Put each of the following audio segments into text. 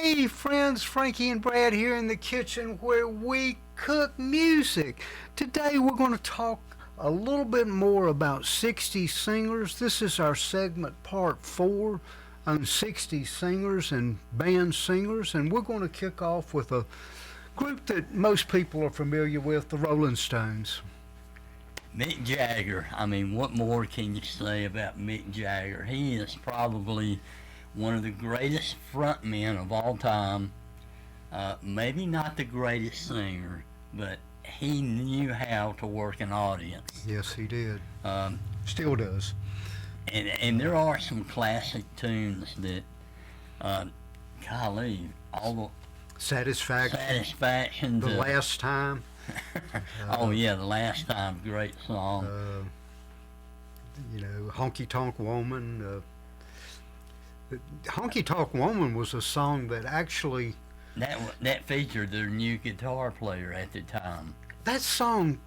Hey friends, Frankie and Brad here in the kitchen where we cook music. Today we're going to talk a little bit more about 60s singers. This is our segment part 4 on 60s singers and band singers, and we're going to kick off with a group that most people are familiar with, the Rolling Stones. Mick Jagger. I mean, what more can you say about Mick Jagger? He is probably one of the greatest frontmen of all time. Maybe not the greatest singer, but he knew how to work an audience. Yes, he did. Still does. And there are some classic tunes that, golly, all the Satisfaction. The Last Time. Oh yeah, The Last Time, great song. Honky Tonk Woman. Honky Tonk Woman was a song that actually... That featured their new guitar player at the time. That song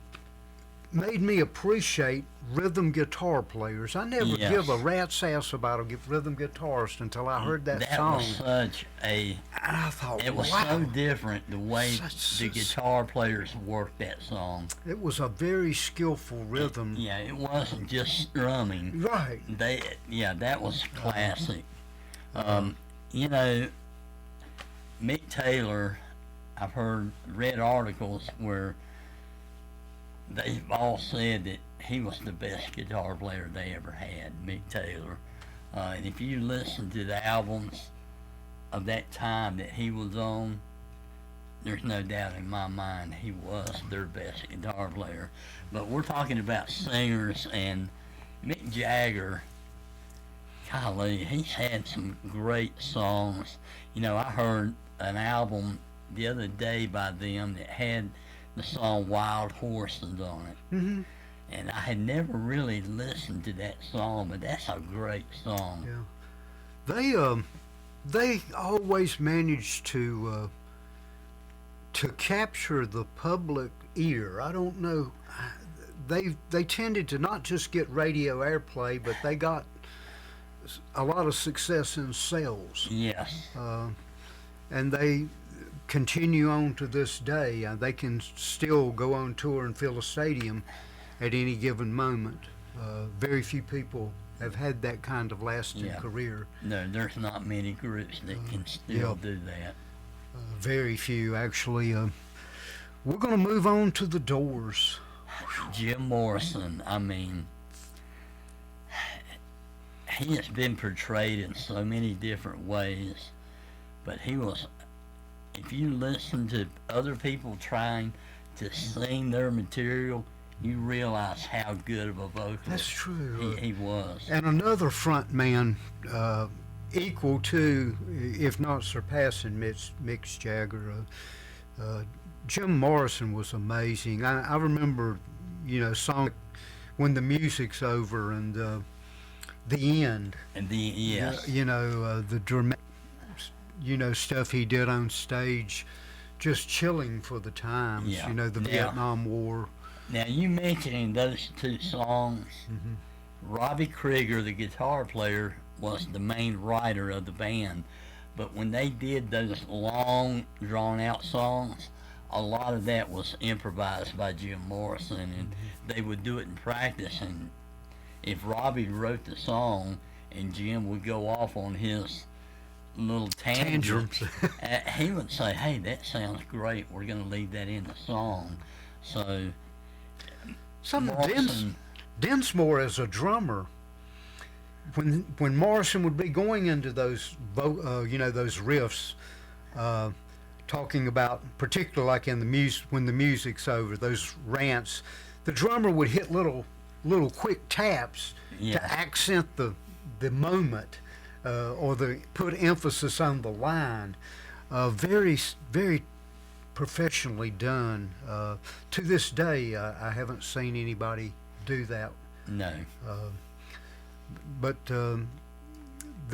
made me appreciate rhythm guitar players. I never give a rat's ass about a rhythm guitarist until I heard that song. That was such a... And I thought, it was so different the way the guitar players worked that song. It was a very skillful rhythm. It wasn't just strumming. Right. That was classic. Mick Taylor, I've read articles where they've all said that he was the best guitar player they ever had, Mick Taylor. And if you listen to the albums of that time that he was on, there's no doubt in my mind he was their best guitar player. But we're talking about singers, and Mick Jagger, golly, he's had some great songs. I heard an album the other day by them that had the song Wild Horses on it. Mm-hmm. And I had never really listened to that song, but that's a great song. Yeah. They always managed to capture the public ear. I don't know. They tended to not just get radio airplay, but they got a lot of success in sales. Yes. And they continue on to this day. They can still go on tour and fill a stadium at any given moment. Very few people have had that kind of lasting career. No, there's not many groups that can still do that. Very few, actually. We're going to move on to the Doors. Jim Morrison, I mean, he has been portrayed in so many different ways, but he was, if you listen to other people trying to sing their material, you realize how good of a vocalist That's true. He was. And another front man equal to, if not surpassing Mick Jagger, Jim Morrison was amazing. I remember, song When the Music's Over and The End. And yes. The dramatic, stuff he did on stage, just chilling for the times. Yeah. The Vietnam War. Now, you mentioning those two songs, Robbie Krieger, the guitar player, was the main writer of the band. But when they did those long, drawn-out songs, a lot of that was improvised by Jim Morrison, and they would do it in practice. And if Robbie wrote the song and Jim would go off on his little tangents, he would say, "Hey, that sounds great. We're going to leave that in the song." So, Densmore as a drummer, when Morrison would be going into those those riffs, talking about, particularly like in the music, when the music's over, those rants, the drummer would hit little quick taps to accent the moment, or put emphasis on the line. Very, very professionally done. To this day, I haven't seen anybody do that. No. But the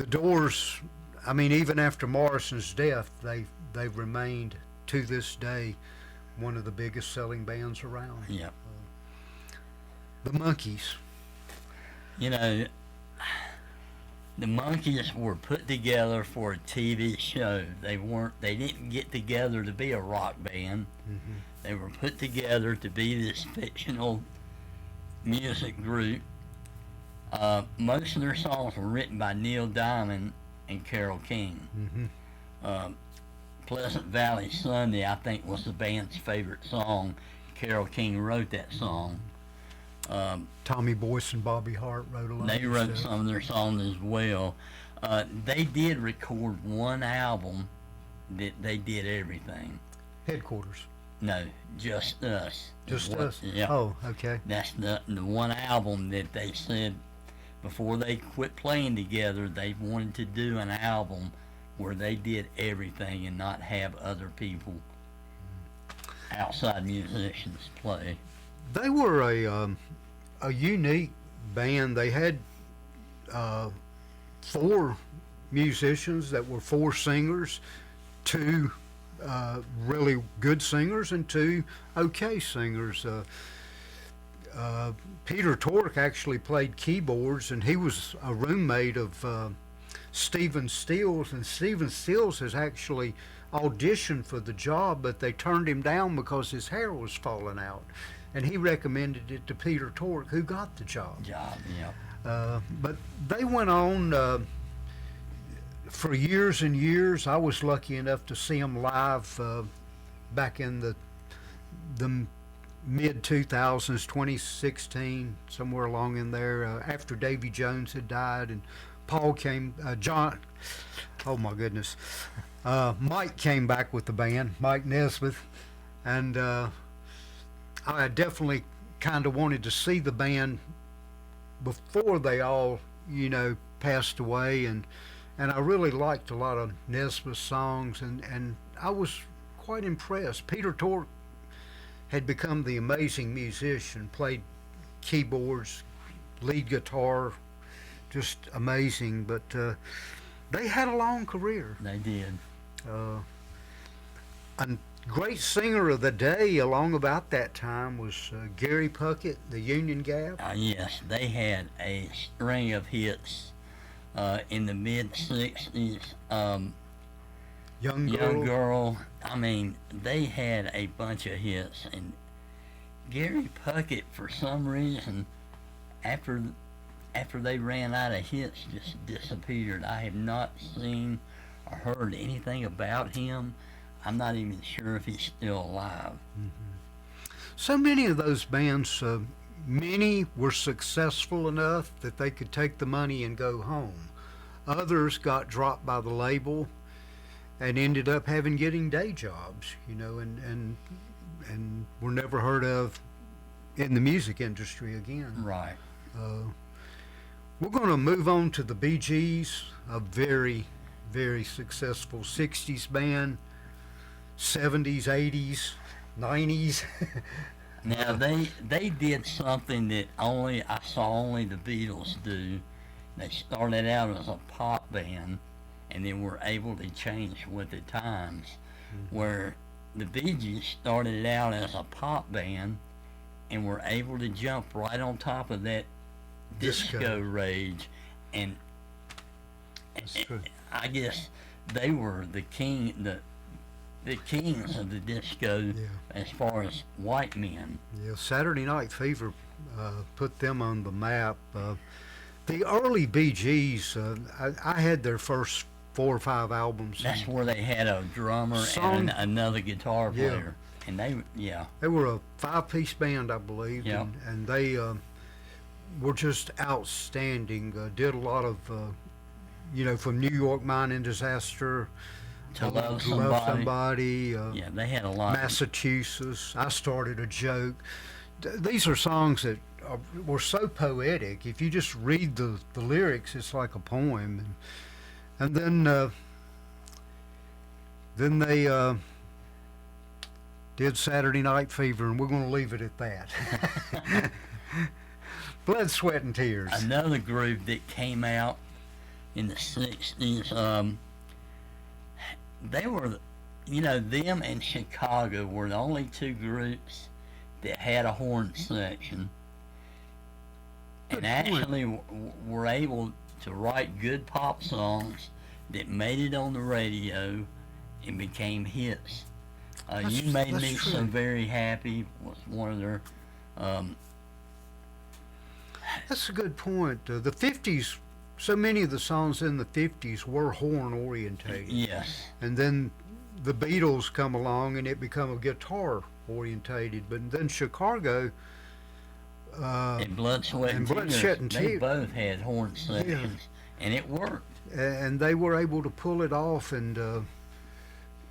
Doors, I mean, even after Morrison's death, they've remained to this day one of the biggest selling bands around. Yeah. The Monkees. The Monkees were put together for a TV show. They didn't get together to be a rock band. Mm-hmm. They were put together to be this fictional music group. Most of their songs were written by Neil Diamond and Carole King. Mm-hmm. Pleasant Valley Sunday, I think, was the band's favorite song. Carole King wrote that song. Tommy Boyce and Bobby Hart wrote a lot. They wrote some of their songs as well. They did record one album that they did everything. Headquarters. No, Just Us. Just Us? Yeah. Oh, okay. That's the one album that they said before they quit playing together, they wanted to do an album where they did everything and not have other people, outside musicians, play. They were a unique band. They had 4 musicians that were 4 singers, 2 really good singers and 2 okay singers. Peter Tork actually played keyboards, and he was a roommate of Stephen Stills, and Stephen Stills has actually auditioned for the job, but they turned him down because his hair was falling out, and he recommended it to Peter Tork, who got the job. Yeah. But they went on for years and years. I was lucky enough to see them live back in the mid 2000s, 2016, somewhere along in there, after Davy Jones had died, and Paul came, John, oh my goodness, Mike came back with the band, Mike Nesmith, and I definitely kind of wanted to see the band before they all, passed away, and I really liked a lot of Nesmith's songs, and I was quite impressed. Peter Tork had become the amazing musician, played keyboards, lead guitar, just amazing, but they had a long career. They did. A great singer of the day along about that time was Gary Puckett, the Union Gap. Yes, they had a string of hits in the mid 60s. Young Girl. I mean, they had a bunch of hits, and Gary Puckett, for some reason, after they ran out of hits, just disappeared. I have not seen or heard anything about him. I'm not even sure if he's still alive. Mm-hmm. So many of those bands, many were successful enough that they could take the money and go home. Others got dropped by the label and ended up getting day jobs, and were never heard of in the music industry again. Right. We're going to move on to the Bee Gees, a very, very successful 60s band, 70s, 80s, 90s. Now they did something that I saw only the Beatles do. They started out as a pop band, and then were able to change with the times. Mm-hmm. Where the Bee Gees started out as a pop band and were able to jump right on top of that disco rage, and I guess they were the kings of the disco, as far as white men. Yeah, Saturday Night Fever put them on the map. The early Bee Gees, I had their first 4 or 5 albums. That's where they had a drummer and another guitar player. And they were a 5-piece band, I believe. Yeah. And they were just outstanding. Did a lot of, from New York Mining Disaster to Love Somebody. They had a lot. Massachusetts, I Started a Joke. These are songs that were so poetic. If you just read the lyrics, it's like a poem. And then they did Saturday Night Fever, and we're going to leave it at that. Blood, Sweat, and Tears. Another group that came out in the 60s, they were, them and Chicago were the only 2 groups that had a horn section. And actually were able to write good pop songs that made it on the radio and became hits. You Made that's Me true. So Very Happy was one of their, That's a good point. The 50s, so many of the songs in the 50s were horn orientated. yes, And then the Beatles come along and it become a guitar orientated. But then Chicago, and Blood, Sweat, and and Blood, Tears, Sweat, and they Tears. both had horn sections, and it worked. And they were able to pull it off. And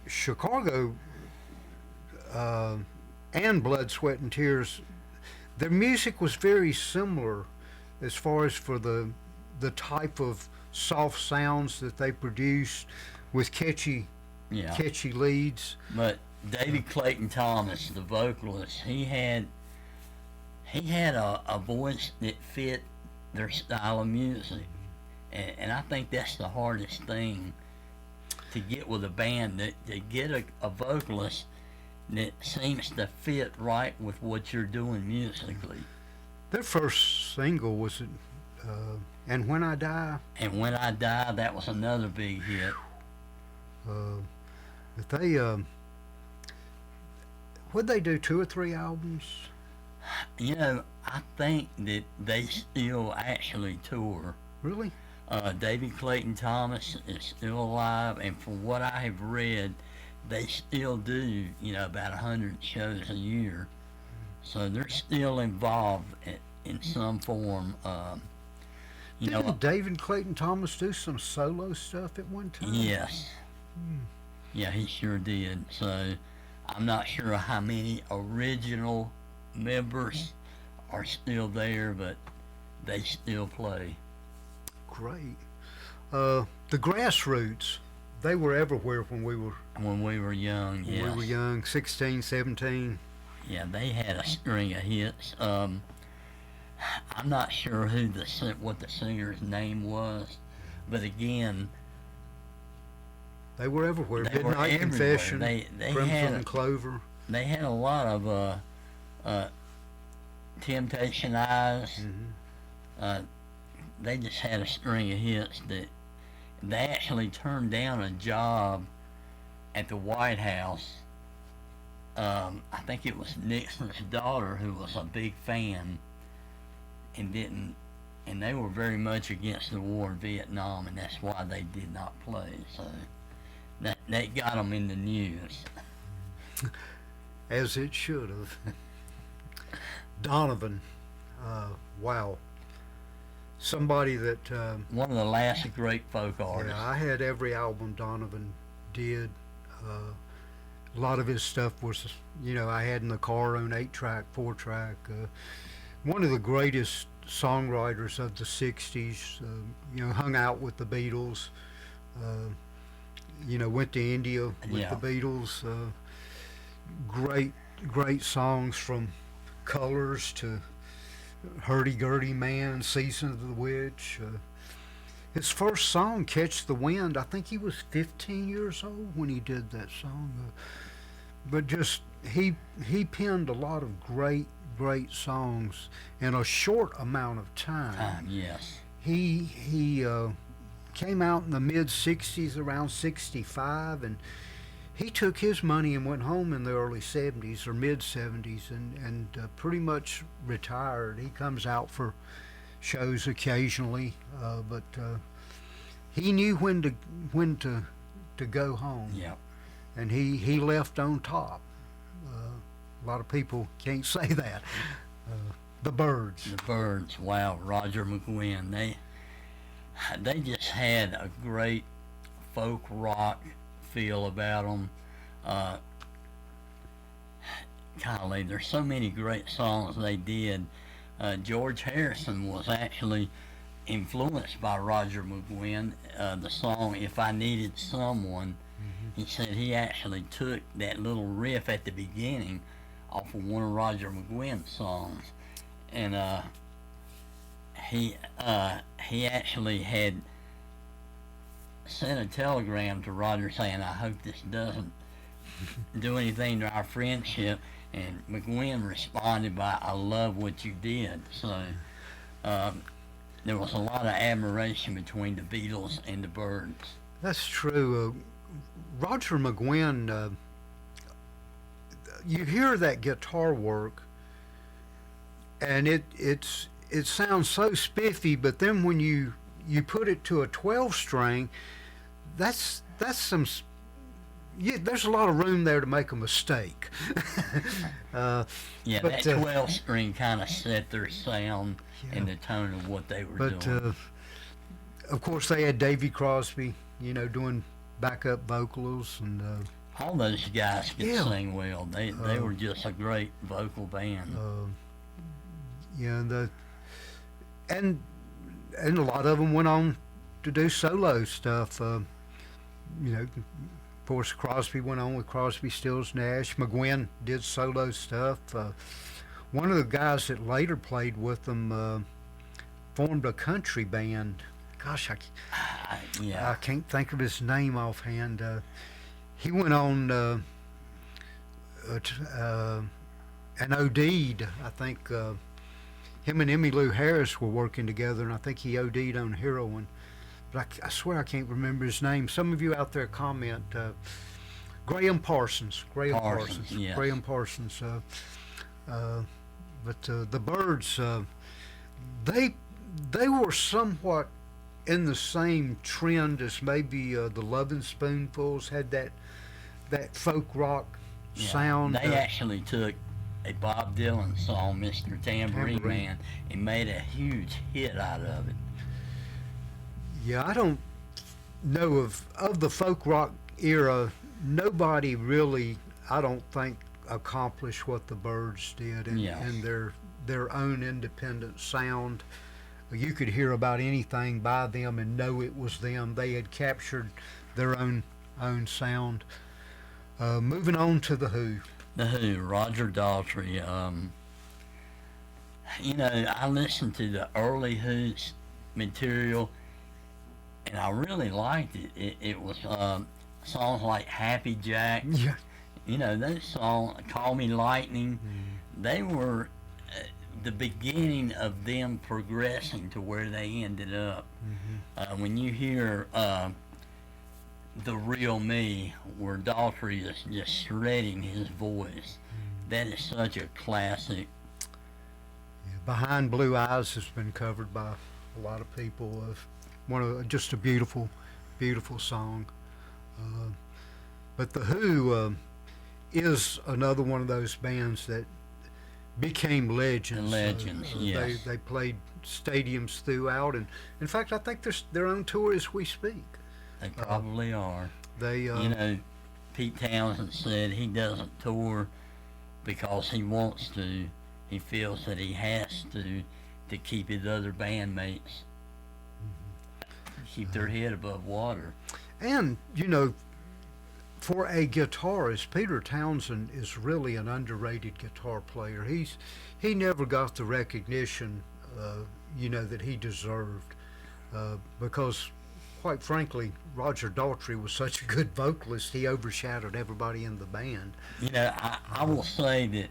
Chicago and Blood, Sweat, and Tears, their music was very similar as far as for the type of soft sounds that they produced with catchy Yeah. leads. But David Clayton Thomas, the vocalist, he had a voice that fit their style of music, and I think that's the hardest thing to get with a band, to get a vocalist that seems to fit right with what you're doing musically. Their first single was "And When I Die." And When I Die, that was another big hit. But they would they do 2 or 3 albums? You know, I think that they still actually tour. Really? David Clayton Thomas is still alive, and from what I have read, they still do, about 100 shows a year. So they're still involved in some form. Didn't David Clayton Thomas do some solo stuff at one time? Yes. Yeah, he sure did. So I'm not sure how many original members are still there, but they still play. Great. The Grassroots, they were everywhere when we were Young, yes. when we were young, 16, 17. Yeah, they had a string of hits. I'm not sure what the singer's name was, but again, They were everywhere. they were Midnight everywhere. Confession, They Crimson had and Clover. they had a lot of Temptation Eyes. They just had a string of hits that they actually turned down a job at the White House. I think it was Nixon's daughter who was a big fan and they were very much against the war in Vietnam, and that's why they did not play. So that got them in the news. As it should have. Donovan, wow. Somebody that, One of the last great folk artists. I had every album Donovan did. A lot of his stuff was, I had in the car on 8-track, 4-track. One of the greatest songwriters of the 60s, hung out with the Beatles, went to India with the Beatles. Great songs from Colors to Hurdy-Gurdy Man, Season of the Witch. His first song, Catch the Wind, I think he was 15 years old when he did that song. But just, he penned a lot of great songs in a short amount of time. Yes. He came out in the mid-60s, around 65, and he took his money and went home in the early 70s or mid-70s and pretty much retired. He comes out for shows occasionally, but he knew when to go home. Yeah. And he left on top. A lot of people can't say that. The Byrds. The Byrds, wow, Roger McGuinn. They just had a great folk rock feel about them. Golly, there's so many great songs they did. George Harrison was actually influenced by Roger McGuinn. The song "If I Needed Someone," he said he actually took that little riff at the beginning off of one of Roger McGuinn's songs, and he actually had sent a telegram to Roger saying, "I hope this doesn't do anything to our friendship." And McGuinn responded by, "I love what you did." So there was a lot of admiration between the Beatles and the Byrds. That's true. Roger McGuinn, you hear that guitar work, and it sounds so spiffy, but then when you put it to a 12 string, that's some. Yeah, there's a lot of room there to make a mistake. Yeah, but, that 12 string kind of set their sound and the tone of what they were doing. Of course, they had Davy Crosby, doing backup vocals, and All those guys could sing well. They were just a great vocal band. And a lot of them went on to do solo stuff. Of course, Crosby went on with Crosby, Stills, Nash. McGuinn did solo stuff. One of the guys that later played with them formed a country band. Gosh, I can't think of his name offhand. He went on and OD'd. I think him and Emmylou Harris were working together, and I think he OD'd on heroin. But I swear I can't remember his name. Some of you out there comment. Graham Parsons. Yes. Graham Parsons. But the Byrds, they were somewhat in the same trend as maybe the Lovin' Spoonfuls had that folk rock sound. They actually took a Bob Dylan song, Mr. Tambourine Man, and made a huge hit out of it. Yeah, I don't know of the folk rock era. Nobody really, I don't think, accomplished what the Byrds did in their own independent sound. You could hear about anything by them and know it was them. They had captured their own sound. Moving on to the Who. The Who, Roger Daltrey. I listened to the early Who's material, and I really liked it. It was songs like Happy Jack. Yeah. Those songs, Call Me Lightning, they were the beginning of them progressing to where they ended up. When you hear The Real Me, where Daltrey is just shredding his voice, that is such a classic. Behind Blue Eyes has been covered by a lot of people. Just a beautiful, beautiful song. But the Who is another one of those bands that became legends. Yes. They played stadiums throughout, and in fact, I think they're on tour as we speak. They probably are. They, Pete Townsend said he doesn't tour because he wants to. He feels that he has to keep his other bandmates, keep their head above water. And, for a guitarist, Peter Townsend is really an underrated guitar player. He never got the recognition, that he deserved, because, quite frankly, Roger Daltrey was such a good vocalist, he overshadowed everybody in the band. I will say that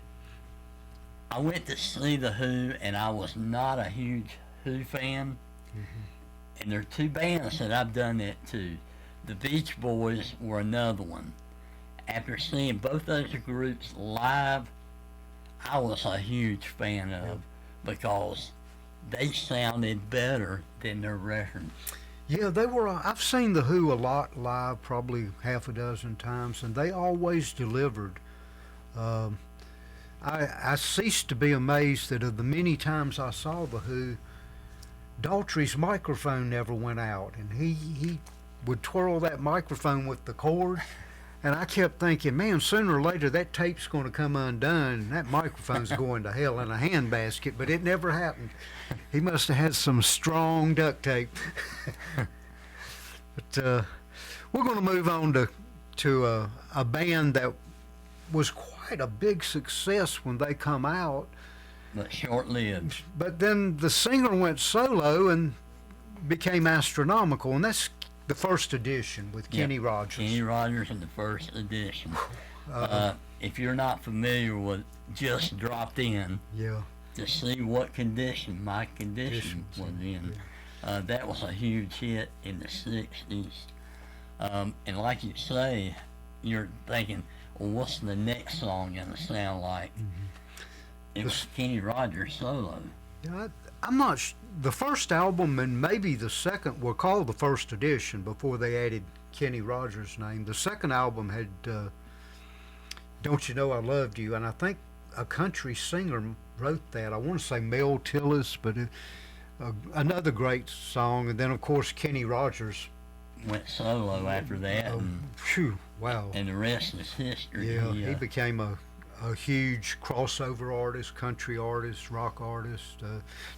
I went to see the Who, and I was not a huge Who fan. And there are two bands that I've done that to. The Beach Boys were another one. After seeing both those groups live, I was a huge fan of, because they sounded better than their records. Yeah, they were. I've seen the Who a lot live, probably half a dozen times, and they always delivered. I ceased to be amazed that of the many times I saw the Who, Daltrey's microphone never went out, and he would twirl that microphone with the cord, and I kept thinking, man, sooner or later that tape's going to come undone, and that microphone's going to hell in a handbasket, but it never happened. He must have had some strong duct tape. But we're going to move on to a band that was quite a big success when they come out. But short-lived. But then the singer went solo and became astronomical, and that's the first edition with Kenny Rogers. Kenny Rogers in the first edition. If you're not familiar with Just Dropped In, Yeah. to see what condition my condition was in. That was a huge hit in the 60s. And like you say, you're thinking, well, what's the next song going to sound like? It was Kenny Rogers solo. Yeah, I'm not. The first album and maybe the second were called the First Edition before they added Kenny Rogers' name. The second album had "Don't You Know I Loved You," and I think a country singer wrote that. I want to say Mel Tillis, but another great song. And then of course Kenny Rogers went solo after that, phew, wow. and the rest is history. Yeah, he became a huge crossover artist, country artist, rock artist,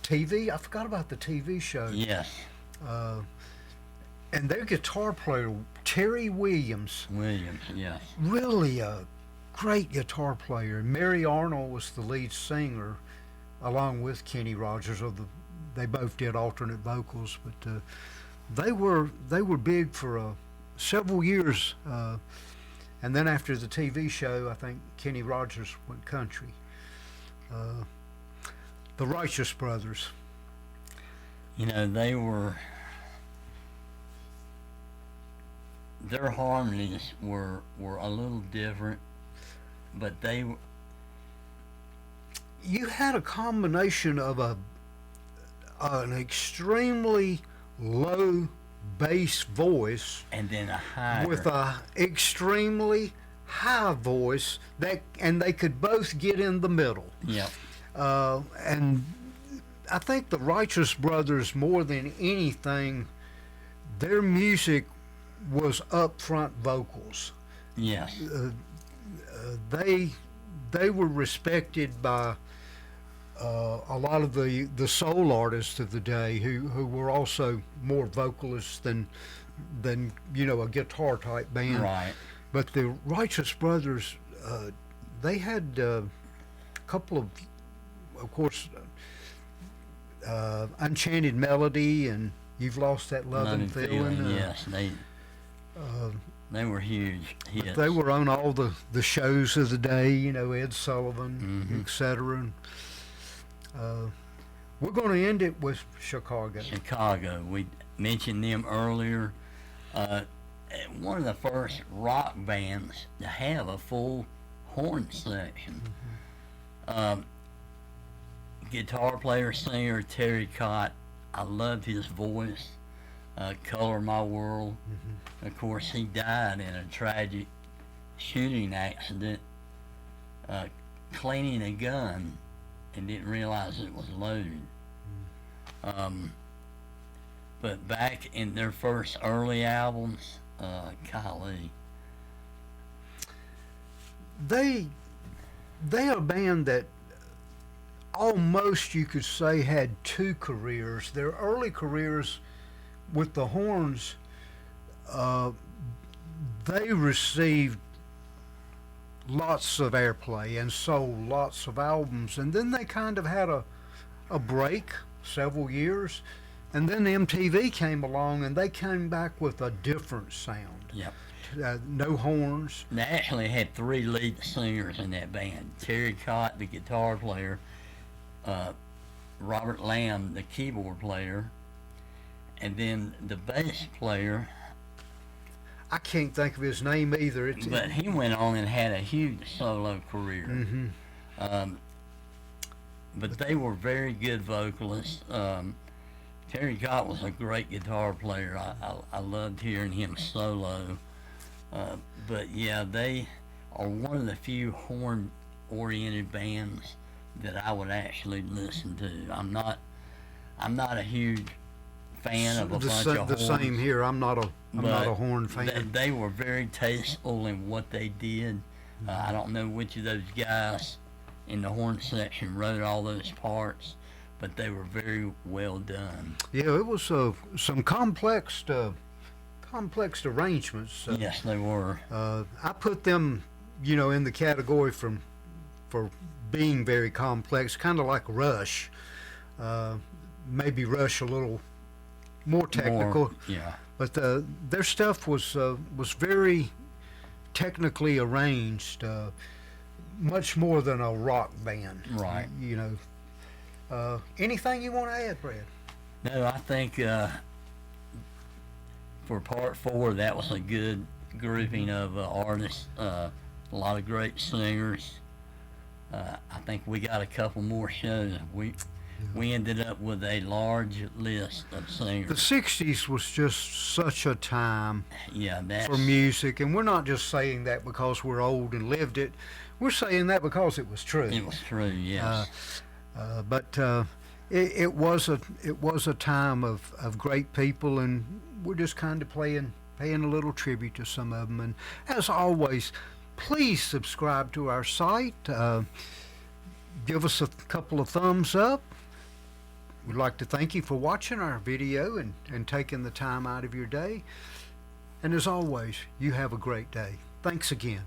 TV. I forgot about the TV show. Yes. And their guitar player, Terry Williams, Yes. really a great guitar player. Mary Arnold was the lead singer, along with Kenny Rogers. They both did alternate vocals, but they were big for several years. And then after the TV show, I think Kenny Rogers went country. The Righteous Brothers. You know, their harmonies were a little different, but you had a combination of an extremely low bass voice and then a high with a extremely high voice and they could both get in the middle. Yep. And I think the Righteous Brothers, more than anything, their music was upfront vocals. Yes. They were respected by a lot of the soul artists of the day who were also more vocalists than a guitar type band. Right. But the Righteous Brothers, they had a couple of course, Enchanted Melody and You've Lost That Loving Feeling. Yes, they were huge hits. They were on all the shows of the day, Ed Sullivan, etc. We're going to end it with Chicago. Chicago. We mentioned them earlier. One of the first rock bands to have a full horn section. Guitar player, singer Terry Cott. I loved his voice. Color My World. Of course, he died in a tragic shooting accident, cleaning a gun, and didn't realize it was loaded. But back in their first early albums, golly. They are a band that almost, you could say, had two careers. Their early careers with the horns, they received lots of airplay and sold lots of albums, and then they kind of had a break, several years, and then MTV came along and they came back with a different sound. Yep. No horns. They actually had three lead singers in that band. Terry Cott, the guitar player, Robert Lamb, the keyboard player, and then the bass player. I can't think of his name either. But he went on and had a huge solo career. But they were very good vocalists. Terry Cott was a great guitar player. I loved hearing him solo. But yeah, they are one of the few horn-oriented bands that I would actually listen to. I'm not a huge fan of a bunch of horns. The same here. I'm not a horn fan. They were very tasteful in what they did. I don't know which of those guys in the horn section wrote all those parts, but they were very well done. Yeah, it was some complex arrangements. Yes, they were. I put them, in the category for being very complex, kind of like Rush. Maybe Rush a little more technical. Yeah. But their stuff was very technically arranged, much more than a rock band. Right. Anything you want to add, Brad? No, I think for part four, that was a good grouping of artists. A lot of great singers. I think we got a couple more shows. We ended up with a large list of The singers. 60s was just such a time Yeah, that's for music, and we're not just saying that because we're old and lived it. We're saying that because it was true. it was true. Yes. It was a time of great people, and we're just kind of paying a little tribute to some of them. And as always, please subscribe to our site. Give us a couple of thumbs up. We'd like to thank you for watching our video and taking the time out of your day. And as always, you have a great day. Thanks again.